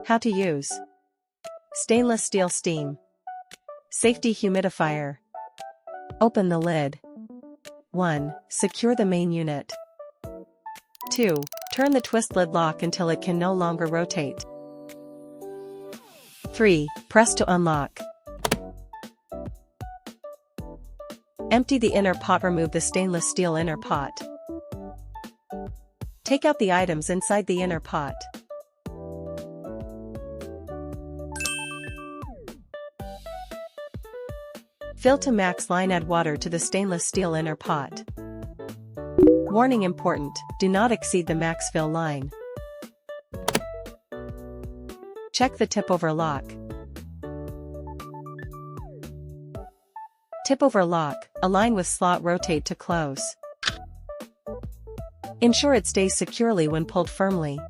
How to use. Stainless steel steam. Safety humidifier. Open the lid. 1. Secure the main unit. 2. Turn the twist lid lock until it can no longer rotate. 3. Press to unlock. Empty the inner pot. Remove the stainless steel inner pot. Take out the items inside the inner pot. Fill to max line. Add water to the stainless steel inner pot. Warning important, do not exceed the max fill line. Check the tip over lock. Tip over lock, align with slot. Rotate to close. Ensure it stays securely when pulled firmly.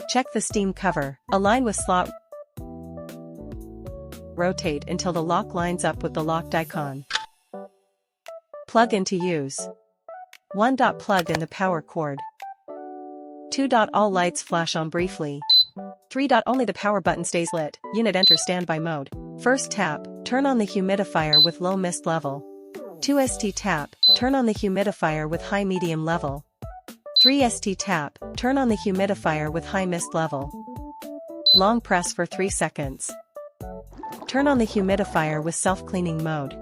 Check the steam cover, align with slot. Rotate until the lock lines up with the locked icon. Plug in to use. 1. Plug in the power cord. 2. All lights flash on briefly. 3. Only the power button stays lit. Unit enter standby mode. First tap, turn on the humidifier with low mist level. 2. Tap, turn on the humidifier with high medium level. 3. Tap, turn on the humidifier with high mist level. Long press for 3 seconds. Turn on the humidifier with self-cleaning mode.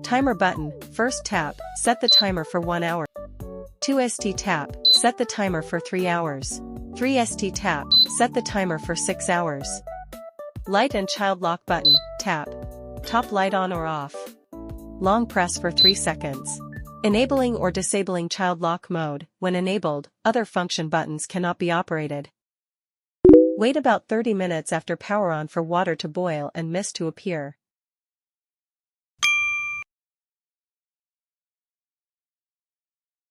Timer button, first tap, set the timer for 1 hour. 2. Tap, set the timer for 3 hours. 3. Tap, set the timer for 6 hours. Light and child lock button, tap. Top light on or off. Long press for 3 seconds. Enabling or disabling child lock mode. When enabled, other function buttons cannot be operated. Wait about 30 minutes after power on for water to boil and mist to appear.